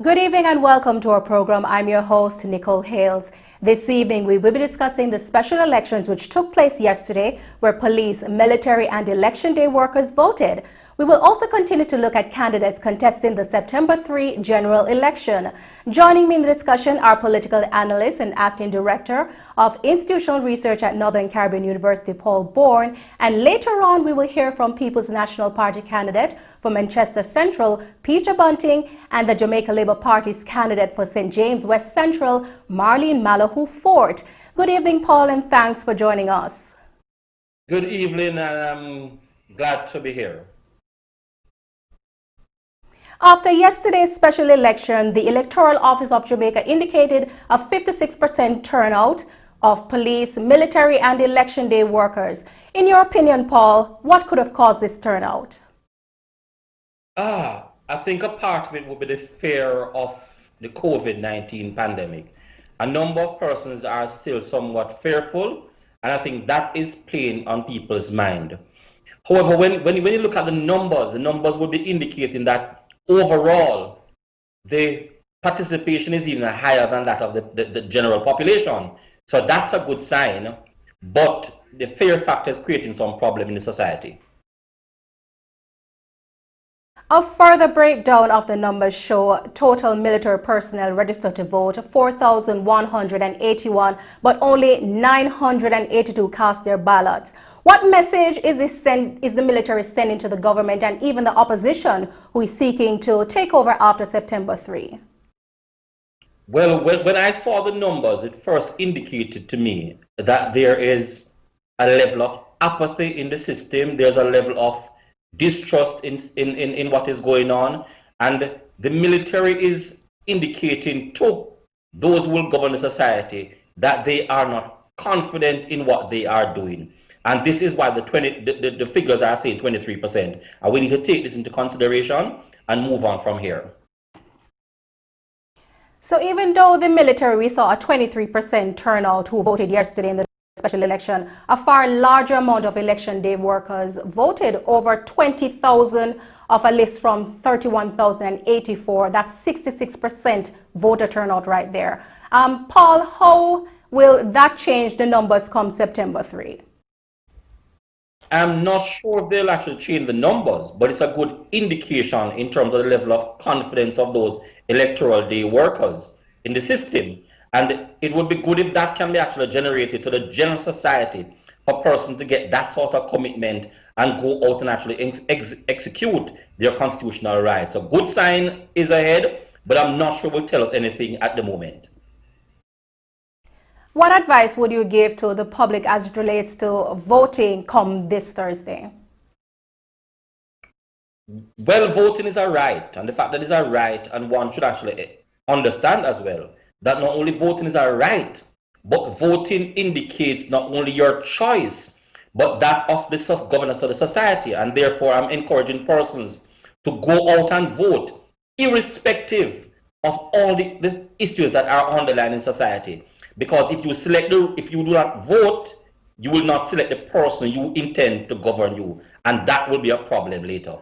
Good evening and welcome to our program. I'm your host, Nicole Hales. This evening, we will be discussing the special elections which took place yesterday, where police, military, and election day workers voted. We will also continue to look at candidates contesting the September 3 general election. Joining me in the discussion are political analyst and acting director of institutional research at Northern Caribbean University, Paul Bourne. And later on, we will hear from People's National Party candidate for Manchester Central, Peter Bunting, and the Jamaica Labour Party's candidate for St. James West Central, Marlene Malahoo Fort. Good evening, Paul, and thanks for joining us. Good evening, and I'm glad to be here. After yesterday's special election, the Electoral Office of Jamaica indicated a 56% turnout of police, military, and election day workers. In your opinion, Paul, what could have caused this turnout? I think a part of it would be the fear of the COVID-19 pandemic. A number of persons are still somewhat fearful, and I think that is playing on people's mind. However, when you look at the numbers would be indicating that overall, the participation is even higher than that of the general population. So that's a good sign, but the fear factor is creating some problem in the society. A further breakdown of the numbers show total military personnel registered to vote 4,181, but only 982 cast their ballots. What message is the military sending to the government and even the opposition who is seeking to take over after September 3? Well, when I saw the numbers, it first indicated to me that there is a level of apathy in the system. There's a level of distrust in what is going on, and the military is indicating to those who will govern the society that they are not confident in what they are doing. And this is why the figures are saying 23%. And we need to take this into consideration and move on from here. So even though the military, we saw a 23% turnout who voted yesterday in the special election, a far larger amount of election day workers voted, over 20,000 of a list from 31,084. That's 66% voter turnout right there. Paul, how will that change the numbers come September 3? I'm not sure if they'll actually change the numbers, but it's a good indication in terms of the level of confidence of those electoral day workers in the system. And it would be good if that can be actually generated to the general society for a person to get that sort of commitment and go out and actually execute their constitutional rights. A good sign is ahead, but I'm not sure it will tell us anything at the moment. What advice would you give to the public as it relates to voting come this Thursday? Well, voting is a right, and the fact that it's a right, and one should actually understand as well, that not only voting is a right, but voting indicates not only your choice, but that of the governance of the society. And therefore, I'm encouraging persons to go out and vote, irrespective of all the issues that are underlying in society. Because if you do not vote, you will not select the person you intend to govern you, and that will be a problem later.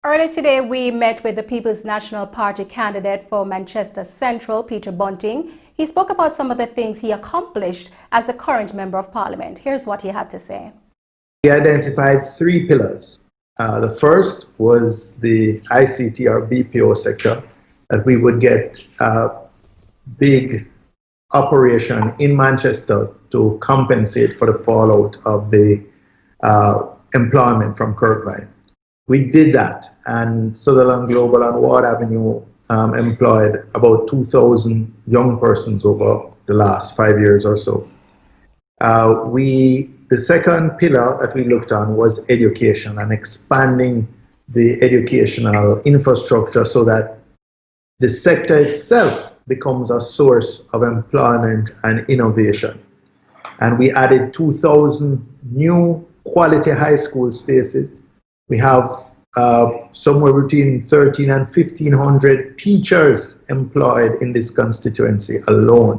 Earlier today, we met with the People's National Party candidate for Manchester Central, Peter Bunting. He spoke about some of the things he accomplished as the current Member of Parliament. Here's what he had to say. We identified 3 pillars. The first was the ICT or BPO sector, that we would get a big operation in Manchester to compensate for the fallout of the employment from Kirkvine. We did that, and Sutherland Global and Ward Avenue employed about 2,000 young persons over the last 5 years or so. The second pillar that we looked on was education and expanding the educational infrastructure so that the sector itself becomes a source of employment and innovation. And we added 2,000 new quality high school spaces. We have somewhere between 1,300 and 1,500 teachers employed in this constituency alone.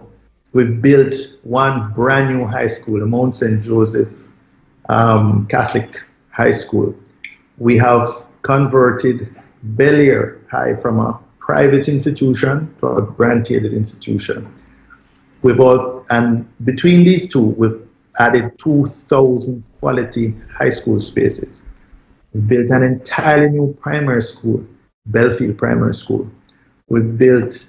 We've built one brand new high school, the Mount St. Joseph Catholic High School. We have converted Bel-Air High from a private institution to a grant-aided institution. And between these two, we've added 2,000 quality high school spaces. We built an entirely new primary school, Belfield Primary School. We built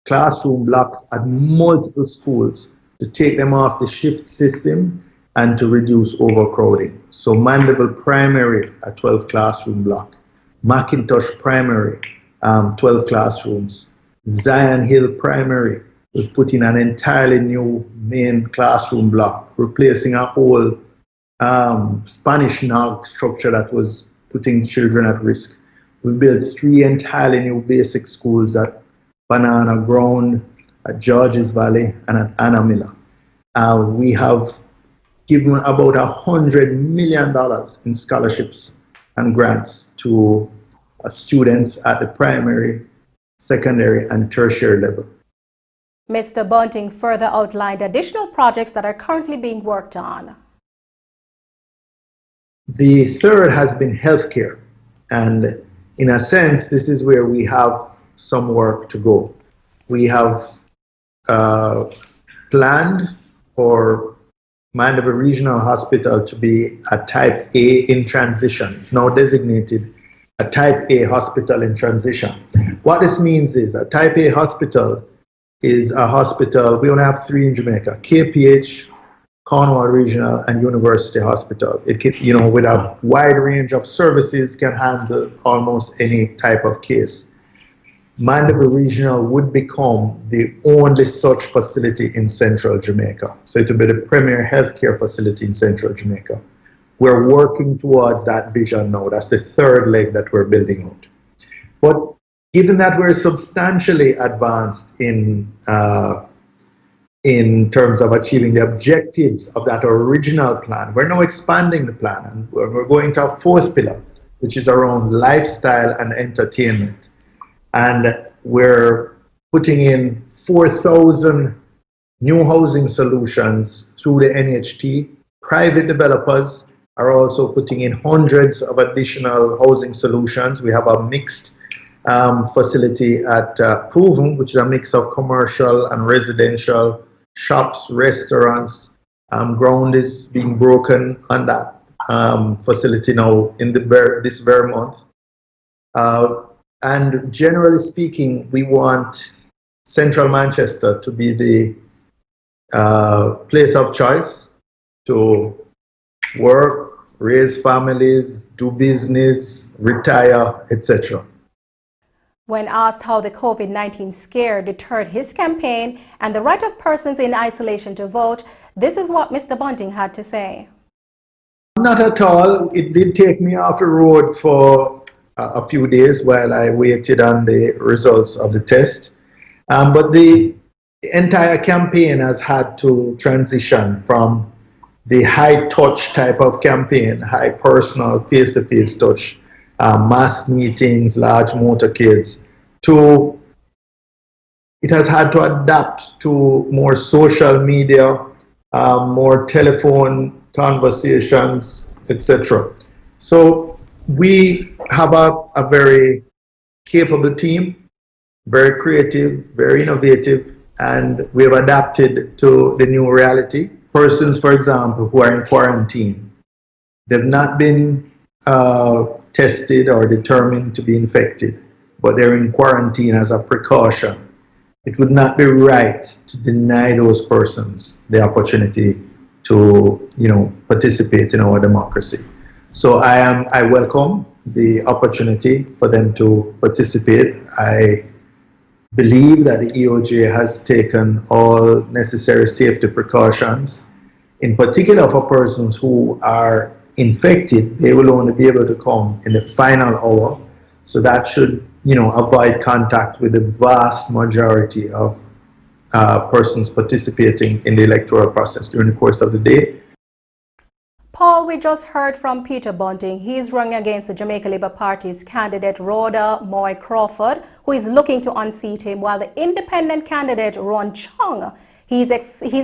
classroom blocks at multiple schools to take them off the shift system and to reduce overcrowding. So Mandeville Primary, a 12 classroom block. Macintosh Primary, 12 classrooms. Zion Hill Primary, we put in an entirely new main classroom block, replacing a whole Spanish NOG structure that was putting children at risk. We built 3 entirely new basic schools at Banana Ground, at Georges Valley, and at Anna Miller. We have given about $100 million in scholarships and grants to students at the primary, secondary, and tertiary level. Mr. Bunting further outlined additional projects that are currently being worked on. The third has been healthcare, and in a sense, this is where we have some work to go. We have planned for Mandeville Regional Hospital to be a Type A in transition. It's now designated a Type A hospital in transition. What this means is a Type A hospital is a hospital, we only have 3 in Jamaica, KPH, Cornwall Regional, and University Hospital. It can, with a wide range of services, can handle almost any type of case. Mandeville Regional would become the only such facility in central Jamaica. So it will be the premier healthcare facility in central Jamaica. We're working towards that vision now. That's the third leg that we're building out. But given that we're substantially advanced in terms of achieving the objectives of that original plan, we're now expanding the plan, and we're going to a 4th pillar, which is around lifestyle and entertainment. And we're putting in 4,000 new housing solutions through the NHT. Private developers are also putting in hundreds of additional housing solutions. We have a mixed facility at Proven, which is a mix of commercial and residential, shops, restaurants. Ground is being broken on that facility now in this very month. And generally speaking, we want Central Manchester to be the place of choice to work, raise families, do business, retire, etc. When asked how the COVID-19 scare deterred his campaign and the right of persons in isolation to vote, this is what Mr. Bunting had to say. Not at all. It did take me off the road for a few days while I waited on the results of the test. But the entire campaign has had to transition from the high touch type of campaign, high personal, face-to-face touch, mass meetings, large motorcades, to it has had to adapt to more social media, more telephone conversations, etc. So we have a very capable team, very creative, very innovative, and we have adapted to the new reality. Persons, for example, who are in quarantine, they've not been tested or determined to be infected, but they're in quarantine as a precaution. It would not be right to deny those persons the opportunity to, participate in our democracy. So I welcome the opportunity for them to participate. I believe that the EOJ has taken all necessary safety precautions. In particular, for persons who are infected, they will only be able to come in the final hour. So that should, avoid contact with the vast majority of persons participating in the electoral process during the course of the day. Paul, we just heard from Peter Bunting. He's running against the Jamaica Labour Party's candidate, Rhoda Moy Crawford, who is looking to unseat him, while the independent candidate, Ron Chung, he's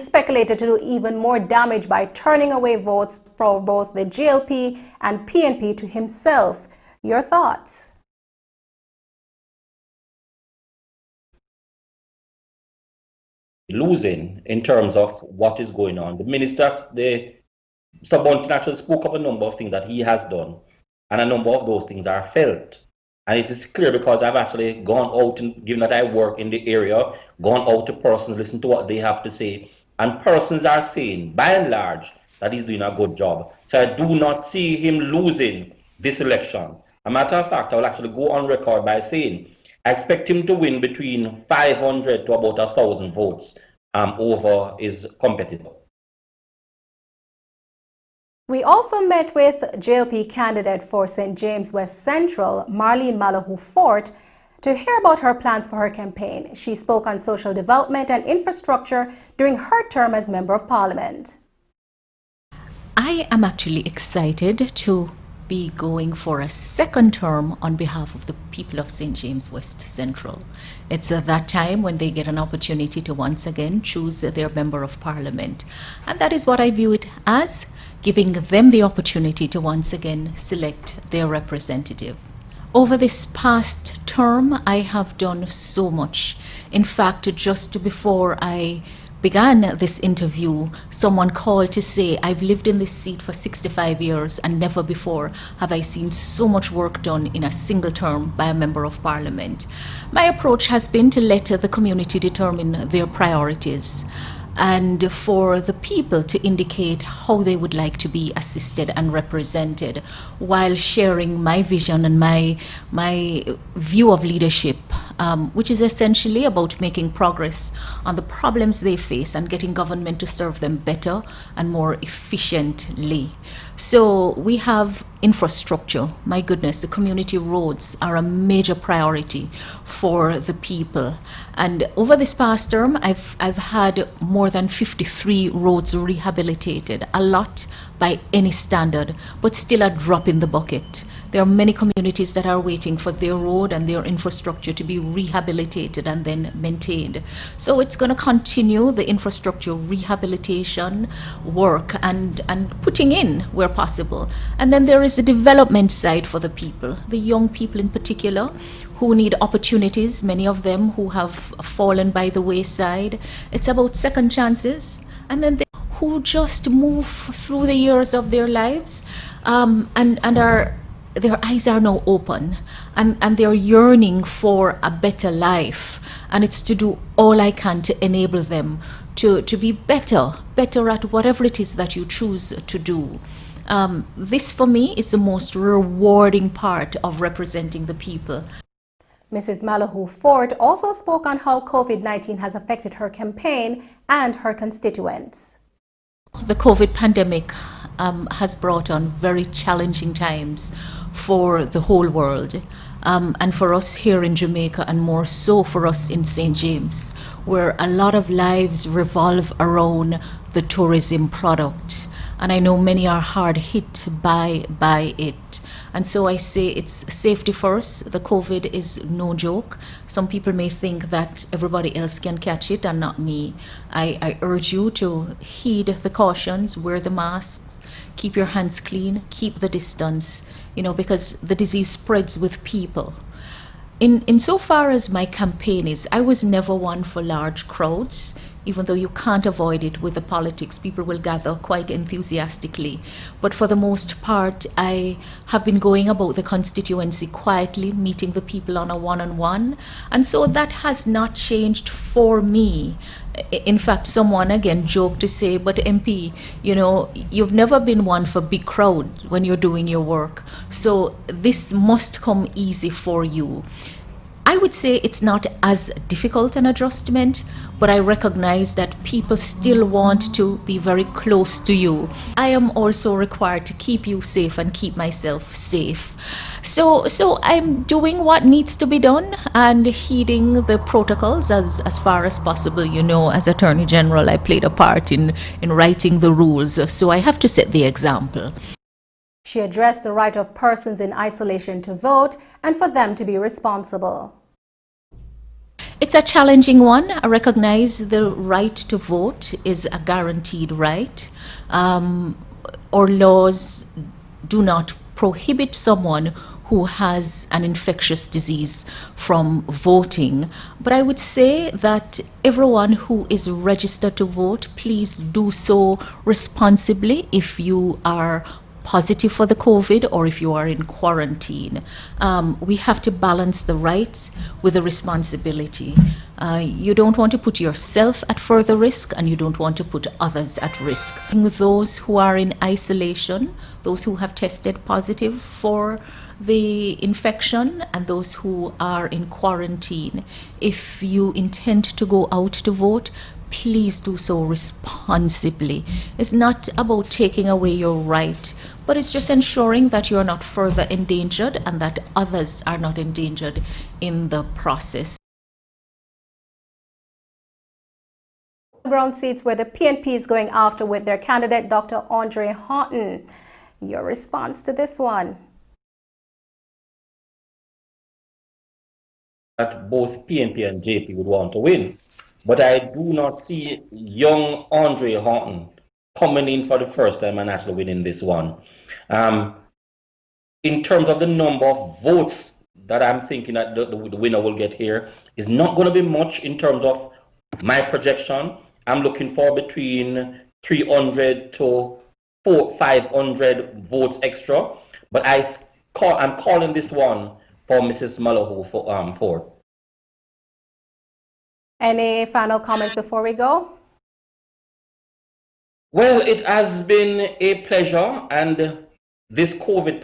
speculated to do even more damage by turning away votes for both the GLP and PNP to himself. Your thoughts? losing in terms of what is going on. The minister, Mr. Bunting actually spoke of a number of things that he has done, and a number of those things are felt. And it is clear because I've actually gone out, and given that I work in the area, gone out to persons, listen to what they have to say, and persons are saying, by and large, that he's doing a good job. So I do not see him losing this election. A matter of fact, I will actually go on record by saying I expect him to win between 500 to about 1,000 votes over his competitor. We also met with JLP candidate for St. James West Central, Marlene Malahoo Fort, to hear about her plans for her campaign. She spoke on social development and infrastructure during her term as Member of Parliament. I am actually excited to be going for a second term on behalf of the people of St. James West Central. It's at that time when they get an opportunity to once again choose their Member of Parliament. And that is what I view it as, giving them the opportunity to once again select their representative. Over this past term, I have done so much. In fact, just before I began this interview, someone called to say, I've lived in this seat for 65 years and never before have I seen so much work done in a single term by a Member of Parliament. My approach has been to let the community determine their priorities, and for the people to indicate how they would like to be assisted and represented, while sharing my vision and my view of leadership, which is essentially about making progress on the problems they face and getting government to serve them better and more efficiently. So we have infrastructure. My goodness, the community roads are a major priority for the people. And over this past term, I've had more than 53 roads rehabilitated, a lot by any standard, but still a drop in the bucket. There are many communities that are waiting for their road and their infrastructure to be rehabilitated and then maintained. So it's going to continue the infrastructure rehabilitation work and putting in where possible. And then there is the development side for the people, the young people in particular, who need opportunities, many of them who have fallen by the wayside. It's about second chances, and then who just move through the years of their lives and are, their eyes are now open and they're yearning for a better life. And it's to do all I can to enable them to be better at whatever it is that you choose to do. This for me is the most rewarding part of representing the people. Mrs. Malahoo Fort also spoke on how COVID-19 has affected her campaign and her constituents. The COVID pandemic has brought on very challenging times for the whole world, and for us here in Jamaica, and more so for us in St. James, where a lot of lives revolve around the tourism product. And I know many are hard hit by it. And so I say it's safety first. The COVID is no joke. Some people may think that everybody else can catch it and not me. I urge you to heed the cautions, wear the masks, keep your hands clean, keep the distance, because the disease spreads with people. Insofar as my campaign is, I was never one for large crowds. Even though you can't avoid it with the politics, people will gather quite enthusiastically. But for the most part, I have been going about the constituency quietly, meeting the people on a one-on-one. And so that has not changed for me. In fact, someone again joked to say, but MP, you've never been one for big crowd when you're doing your work. So this must come easy for you. I would say it's not as difficult an adjustment, but I recognize that people still want to be very close to you. I am also required to keep you safe and keep myself safe. So I'm doing what needs to be done and heeding the protocols as far as possible. As Attorney General, I played a part in writing the rules, so I have to set the example. She addressed the right of persons in isolation to vote and for them to be responsible. It's a challenging one. I recognize the right to vote is a guaranteed right. Our laws do not prohibit someone who has an infectious disease from voting. But I would say that everyone who is registered to vote, please do so responsibly if you are positive for the COVID or if you are in quarantine. We have to balance the rights with the responsibility. You don't want to put yourself at further risk, and you don't want to put others at risk. Those who are in isolation, those who have tested positive for the infection, and those who are in quarantine, if you intend to go out to vote, please do so responsibly. It's not about taking away your right, but it's just ensuring that you're not further endangered and that others are not endangered in the process. Ground seats where the PNP is going after with their candidate, Dr. Andre Horton. Your response to this one? That both PNP and JP would want to win. But I do not see young Andre Horton coming in for the first time and actually winning this one. In terms of the number of votes that I'm thinking that the winner will get here is not going to be much in terms of my projection. I'm looking for between 300 to 500 votes extra. But I'm calling this one for Mrs. Malahoo Ford. Any final comments before we go? Well, it has been a pleasure, and this COVID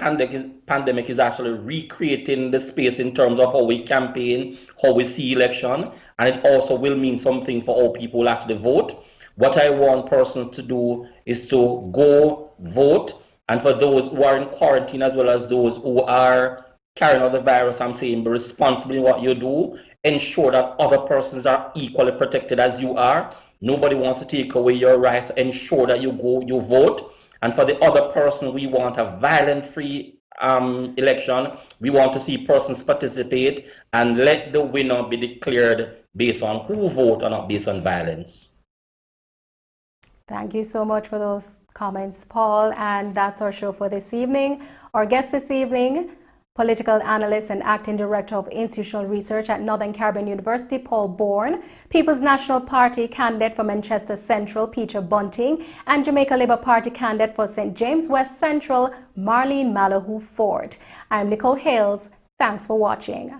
pandemic is actually recreating the space in terms of how we campaign, how we see election, and it also will mean something for how people actually vote. What I want persons to do is to go vote, and for those who are in quarantine as well as those who are carrying out the virus, I'm saying be responsible in what you do. Ensure that other persons are equally protected as you are. Nobody wants to take away your rights. Ensure that you go, you vote. And for the other person, we want a violent-free election. We want to see persons participate and let the winner be declared based on who vote and not based on violence. Thank you so much for those comments, Paul. And that's our show for this evening. Our guest this evening, political analyst and acting director of institutional research at Northern Caribbean University, Paul Bourne, People's National Party candidate for Manchester Central, Peter Bunting, and Jamaica Labour Party candidate for St. James West Central, Marlene Malahoo Ford. I'm Nicole Hales. Thanks for watching.